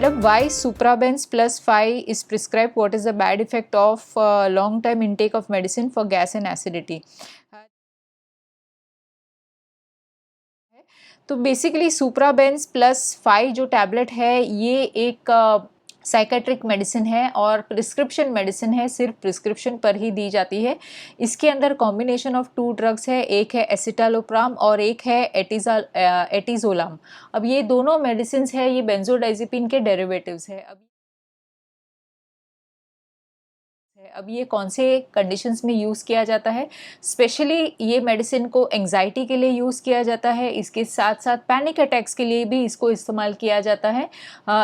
Madam, why Suprabenz plus 5 is prescribed? What is the bad effect of long time intake of medicine for gas and acidity? तो basically सुप्राबेंस plus 5 जो tablet है ये एक psychiatric medicine है और prescription medicine है, सिर्फ prescription पर ही दी जाती है। इसके अंदर कॉम्बिनेशन ऑफ 2 ड्रग्स है, एक है एसिटालोप्राम और एक है एटिजोलाम। अब ये दोनों मेडिसिन है, ये बेंजोडाइजिपिन के डेरिवेटिव्स है। अब ये कौन से कंडीशंस में यूज़ किया जाता है? स्पेशली ये मेडिसिन को एंजाइटी के लिए यूज़ किया जाता है, इसके साथ साथ पैनिक अटैक्स के लिए भी इसको इस्तेमाल किया जाता है,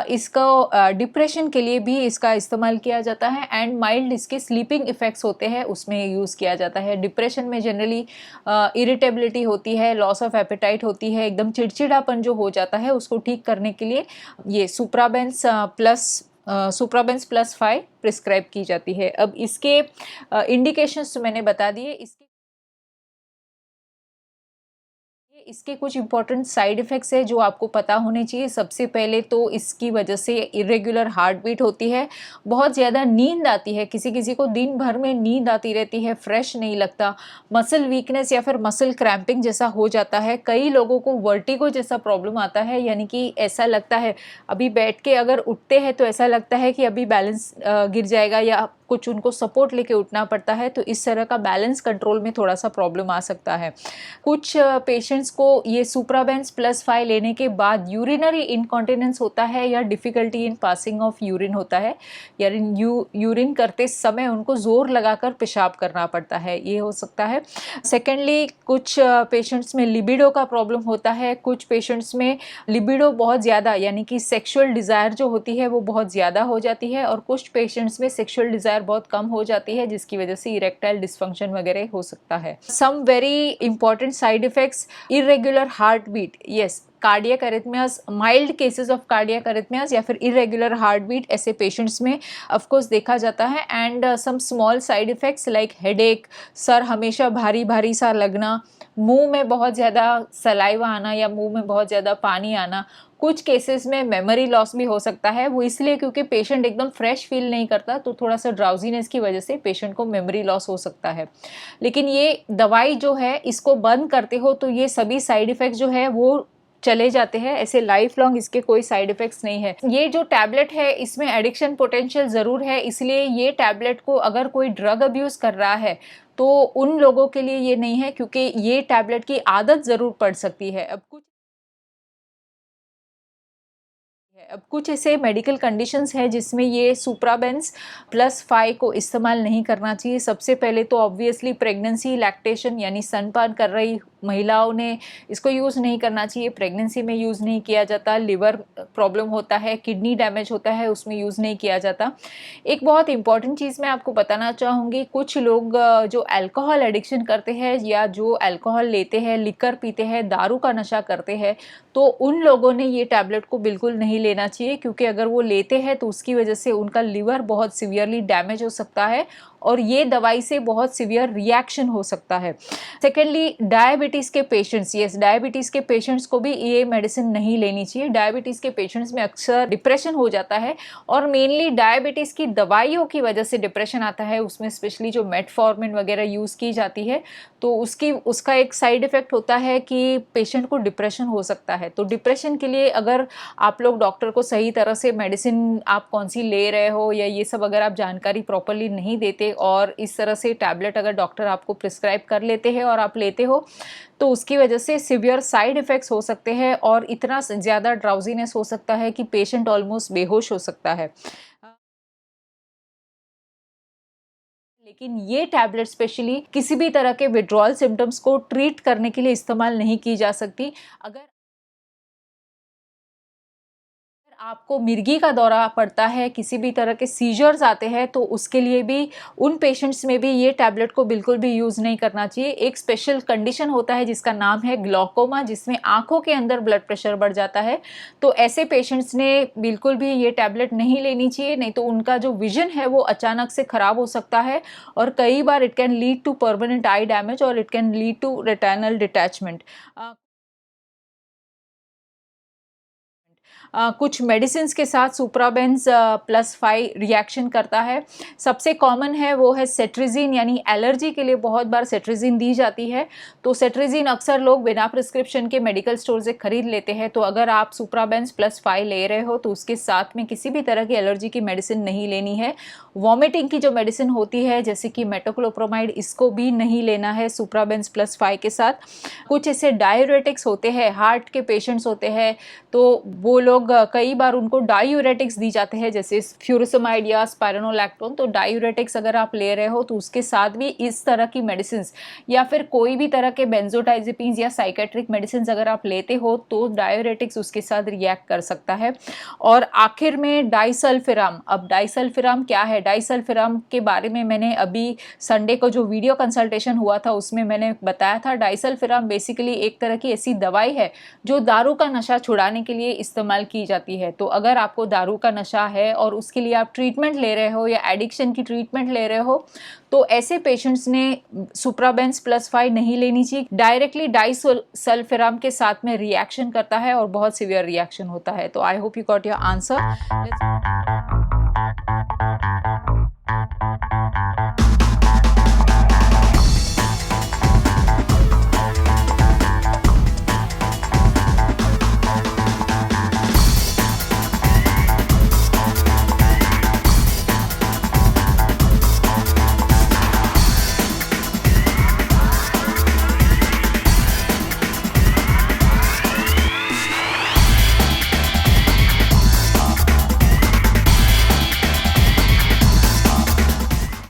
इसको डिप्रेशन के लिए भी इसका इस्तेमाल किया जाता है एंड माइल्ड इसके स्लीपिंग इफ़ेक्ट्स होते हैं उसमें यूज़ किया जाता है। डिप्रेशन में जनरली इरिटेबिलिटी होती है, लॉस ऑफ एपेटाइट होती है, एकदम चिड़चिड़ापन जो हो जाता है उसको ठीक करने के लिए ये सुप्राबेंस प्लस 5 प्रिस्क्राइब की जाती है। अब इसके इंडिकेशंस तो मैंने बता दिए। इसके कुछ इंपॉर्टेंट साइड इफ़ेक्ट्स है जो आपको पता होने चाहिए। सबसे पहले तो इसकी वजह से इरेगुलर हार्ट बीट होती है, बहुत ज़्यादा नींद आती है, किसी किसी को दिन भर में नींद आती रहती है, फ्रेश नहीं लगता, मसल वीकनेस या फिर मसल क्रैम्पिंग जैसा हो जाता है। कई लोगों को वर्टिगो जैसा प्रॉब्लम आता है, यानी कि ऐसा लगता है अभी बैठ के अगर उठते हैं तो ऐसा लगता है कि अभी बैलेंस गिर जाएगा या कुछ उनको सपोर्ट लेके उठना पड़ता है, तो इस तरह का बैलेंस कंट्रोल में थोड़ा सा प्रॉब्लम आ सकता है। कुछ पेशेंट्स को ये सुप्राबेंस प्लस 5 लेने के बाद यूरिनरी इनकॉन्टिनेंस होता है या difficulty in passing of urine होता है, यानी यूरिन करते समय उनको ज़ोर लगाकर पेशाब करना पड़ता है, ये हो सकता है। सेकेंडली कुछ पेशेंट्स में लिबिडो का प्रॉब्लम होता है, कुछ पेशेंट्स में लिबिडो बहुत ज़्यादा यानी कि सेक्सुअल डिज़ायर जो होती है वो बहुत ज़्यादा हो जाती है और कुछ पेशेंट्स में सेक्सुअल डिज़ायर बहुत कम हो जाती है जिसकी वजह से इरेक्टाइल डिसफंक्शन वगैरह हो सकता है। Some very important side effects, irregular heart beat, yes, cardiac arrhythmias, mild cases of cardiac arrhythmias या फिर इरेगुलर हार्ट बीट ऐसे पेशेंट्स में ऑफ कोर्स देखा जाता है। And some small side effects like headache, सर हमेशा भारी भारी सा लगना, मुंह में बहुत ज़्यादा सलाइवा आना या मुंह में बहुत ज़्यादा पानी आना, कुछ केसेस में मेमोरी लॉस भी हो सकता है। वो इसलिए क्योंकि पेशेंट एकदम फ्रेश फील नहीं करता, तो थोड़ा सा ड्राउजीनेस की वजह से पेशेंट को मेमोरी लॉस हो सकता है। लेकिन ये दवाई जो है इसको बंद करते हो तो ये सभी साइड इफ़ेक्ट्स जो है वो चले जाते हैं, ऐसे लाइफ लॉन्ग इसके कोई साइड इफेक्ट्स नहीं है। ये जो टैबलेट है इसमें एडिक्शन पोटेंशियल ज़रूर है, इसलिए ये टैबलेट को अगर कोई ड्रग अब्यूज़ कर रहा है तो उन लोगों के लिए ये नहीं है, क्योंकि ये टैबलेट की आदत ज़रूर पड़ सकती है। अब कुछ ऐसे मेडिकल कंडीशंस हैं जिसमें ये सुप्राबेंस प्लस 5 को इस्तेमाल नहीं करना चाहिए। सबसे पहले तो ऑब्वियसली प्रेगनेंसी, लैक्टेशन यानी स्तनपान कर रही महिलाओं ने इसको यूज़ नहीं करना चाहिए, प्रेगनेंसी में यूज़ नहीं किया जाता। लिवर प्रॉब्लम होता है, किडनी डैमेज होता है, उसमें यूज़ नहीं किया जाता। एक बहुत इंपॉर्टेंट चीज़ मैं आपको बताना चाहूँगी, कुछ लोग जो अल्कोहल एडिक्शन करते हैं या जो अल्कोहल लेते हैं, लिकर पीते हैं, दारू का नशा करते हैं, तो उन लोगों ने ये टैबलेट को बिल्कुल नहीं लेना चाहिए, क्योंकि अगर वो लेते हैं तो उसकी वजह से उनका लिवर बहुत सीवियरली डैमेज हो सकता है और ये दवाई से बहुत सीवियर रिएक्शन हो सकता है। सेकेंडली डायबिटीज़ के पेशेंट्स, यस, डायबिटीज़ के पेशेंट्स को भी ये मेडिसिन नहीं लेनी चाहिए। डायबिटीज़ के पेशेंट्स में अक्सर डिप्रेशन हो जाता है और मेनली डायबिटीज़ की दवाइयों की वजह से डिप्रेशन आता है, उसमें स्पेशली जो मेटफॉर्मिन वगैरह यूज़ की जाती है, तो उसका एक साइड इफ़ेक्ट होता है कि पेशेंट को डिप्रेशन हो सकता है। तो डिप्रेशन के लिए अगर आप लोग डॉक्टर को सही तरह से मेडिसिन आप कौन सी ले रहे हो या ये सब अगर आप जानकारी प्रॉपरली नहीं देते और इस तरह से टैबलेट अगर डॉक्टर आपको प्रिस्क्राइब कर लेते हैं और आप लेते हो, तो उसकी वजह से सिवियर साइड इफ़ेक्ट्स हो सकते हैं और इतना ज़्यादा ड्राउजीनेस हो सकता है कि पेशेंट ऑलमोस्ट बेहोश हो सकता है। लेकिन ये टैबलेट स्पेशली किसी भी तरह के विड्रॉल सिम्टम्स को ट्रीट करने के लिए इस्तेमाल नहीं की जा सकती। अगर आपको मिर्गी का दौरा पड़ता है, किसी भी तरह के सीजर्स आते हैं, तो उसके लिए भी उन पेशेंट्स में भी ये टैबलेट को बिल्कुल भी यूज़ नहीं करना चाहिए। एक स्पेशल कंडीशन होता है जिसका नाम है ग्लॉकोमा, जिसमें आंखों के अंदर ब्लड प्रेशर बढ़ जाता है, तो ऐसे पेशेंट्स ने बिल्कुल भी ये टैबलेट नहीं लेनी चाहिए, नहीं तो उनका जो विजन है वो अचानक से ख़राब हो सकता है और कई बार it can lead to permanent eye damage और it can lead to retinal detachment. कुछ मेडिसिन के साथ सुप्राबेंज +5 रिएक्शन करता है। सबसे कॉमन है वो है सेट्रिजिन, यानी एलर्जी के लिए बहुत बार सेट्रिजिन दी जाती है। तो सेट्रिजिन अक्सर लोग बिना प्रिस्क्रिप्शन के मेडिकल स्टोर से खरीद लेते हैं। तो अगर आप सुप्राबेंज +5 ले रहे हो तो उसके साथ में किसी भी तरह की एलर्जी की मेडिसिन नहीं लेनी है। वॉमिटिंग की जो मेडिसिन होती है जैसे कि मेटोक्लोप्रोमाइड, इसको भी नहीं लेना है सुप्राबेंज +5 के साथ। कुछ ऐसे डायूरेटिक्स होते हैं, हार्ट के पेशेंट्स होते हैं तो वो लोग कई बार उनको डायूरेटिक्स दी जाते हैं जैसे फ्यूरोसमाइड या स्पाइरोनोलैक्टोन। तो डायूरेटिक्स अगर आप ले रहे हो तो उसके साथ भी इस तरह की मेडिसिन या फिर कोई भी तरह के बेंजोडाइजेपिन्स या साइकेट्रिक मेडिसिन अगर आप लेते हो तो डायूरेटिक्स उसके साथ रिएक्ट कर सकता है। और आखिर में डाइसल्फिराम। अब डाइसल्फिराम क्या है? डाइसल्फिराम के बारे में मैंने अभी संडे को जो वीडियो कंसल्टेशन हुआ था उसमें मैंने बताया था। डाइसल्फिराम बेसिकली एक तरह की ऐसी दवाई है जो दारू का नशा छुड़ाने के लिए इस्तेमाल की जाती है। तो अगर आपको दारू का नशा है और उसके लिए आप ट्रीटमेंट ले रहे हो या एडिक्शन की ट्रीटमेंट ले रहे हो तो ऐसे पेशेंट्स ने सुप्राबेंज +5 नहीं लेनी चाहिए। डायरेक्टली डाइसल्फिराम के साथ में रिएक्शन करता है और बहुत सीवियर रिएक्शन होता है। तो I hope you got your answer.